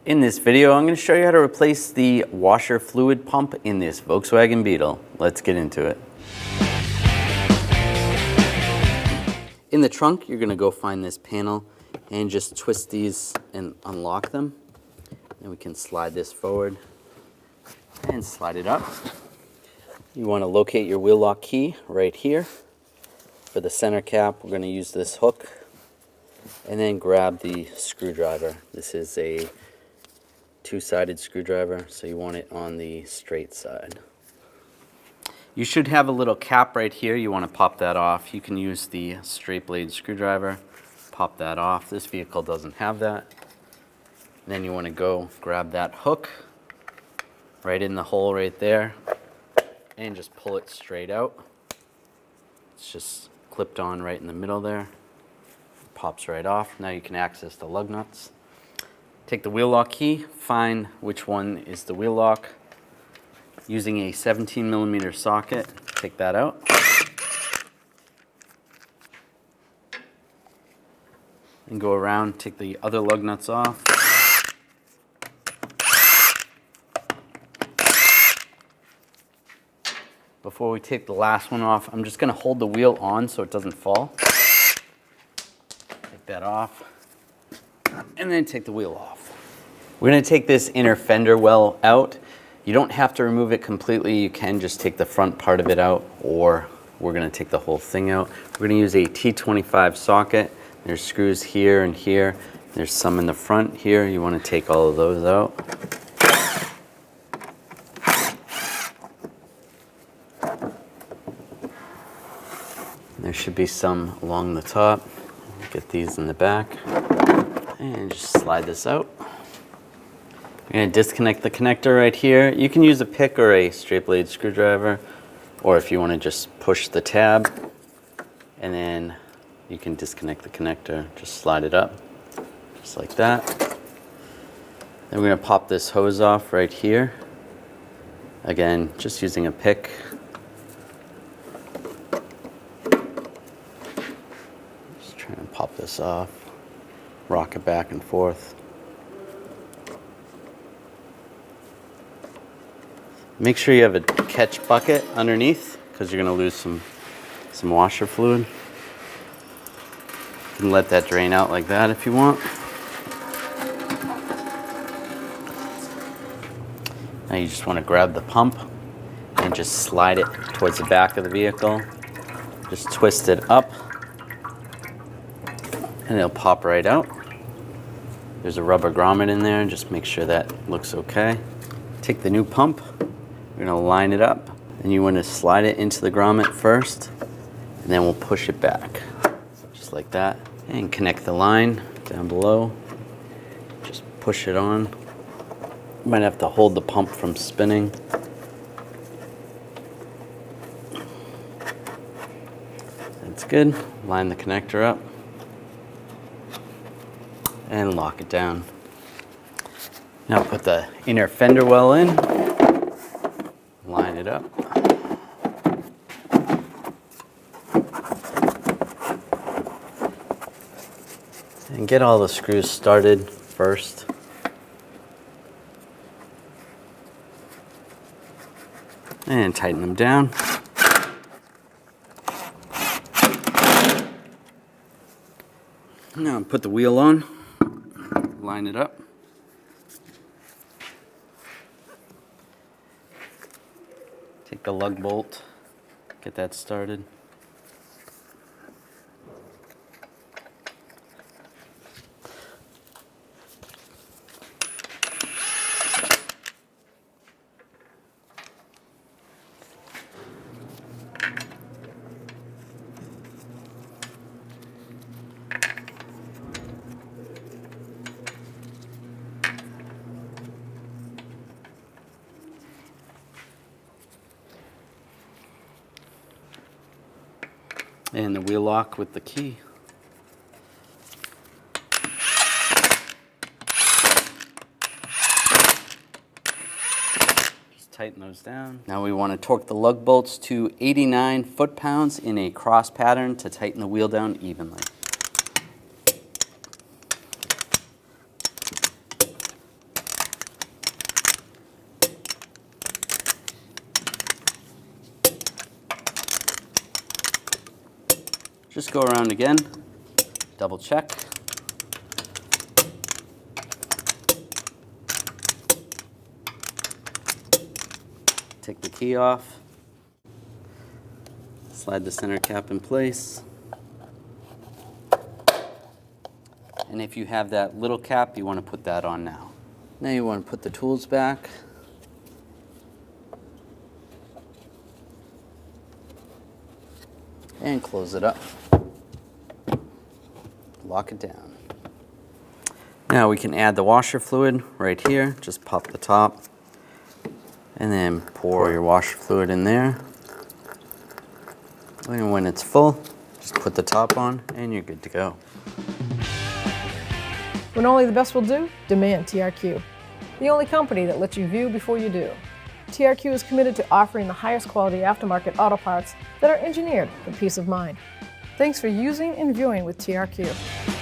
In this video, I'm going to show you how to replace the washer fluid pump in this Volkswagen Beetle. Let's get into it. In the trunk, you're going to go find this panel and just twist these and unlock them. Then we can slide this forward and slide it up. You want to locate your wheel lock key right here. For the center cap, we're going to use this hook and then grab the screwdriver. This is a two-sided screwdriver, so you want it on the straight side. You should have a little cap right here. You want to pop that off. You can use the straight blade screwdriver, pop that off. This vehicle doesn't have that. Then you want to go grab that hook right in the hole right there and just pull it straight out. It's just clipped on right in the middle there. Pops right off. Now you can access the lug nuts. Take the wheel lock key, find which one is the wheel lock. Using a 17mm socket, take that out. And go around, take the other lug nuts off. Before we take the last one off, I'm just going to hold the wheel on so it doesn't fall. Take that off. And then take the wheel off. We're going to take this inner fender well out. You don't have to remove it completely. You can just take the front part of it out, or we're going to take the whole thing out. We're going to use a T25 socket. There's screws here and here. There's some in the front here. You want to take all of those out. There should be some along the top. Get these in the back. And just slide this out. We're going to disconnect the connector right here. You can use a pick or a straight blade screwdriver, or if you want to just push the tab, and then you can disconnect the connector. Just slide it up, just like that. Then we're going to pop this hose off right here. Again, just using a pick. Just trying to pop this off. Rock it back and forth. Make sure you have a catch bucket underneath, because you're going to lose some washer fluid. You can let that drain out like that if you want. Now you just want to grab the pump and just slide it towards the back of the vehicle. Just twist it up and it'll pop right out. There's a rubber grommet in there, just make sure that looks okay. Take the new pump, we're going to line it up, and you want to slide it into the grommet first, and then we'll push it back, just like that. And connect the line down below, just push it on. You might have to hold the pump from spinning. That's good, line the connector up. And lock it down. Now put the inner fender well in, line it up. And get all the screws started first. And tighten them down. Now put the wheel on. Line it up. Take the lug bolt, get that started. And the wheel lock with the key. Just tighten those down. Now we want to torque the lug bolts to 89 foot-pounds in a cross pattern to tighten the wheel down evenly. Just go around again, double check. Take the key off. Slide the center cap in place. And if you have that little cap, you want to put that on now. Now you want to put the tools back. And close it up. Lock it down. Now we can add the washer fluid right here. Just pop the top and then pour your washer fluid in there. And when it's full, just put the top on and you're good to go. When only the best will do, demand TRQ. The only company that lets you view before you do. TRQ is committed to offering the highest quality aftermarket auto parts that are engineered for peace of mind. Thanks for using and viewing with TRQ.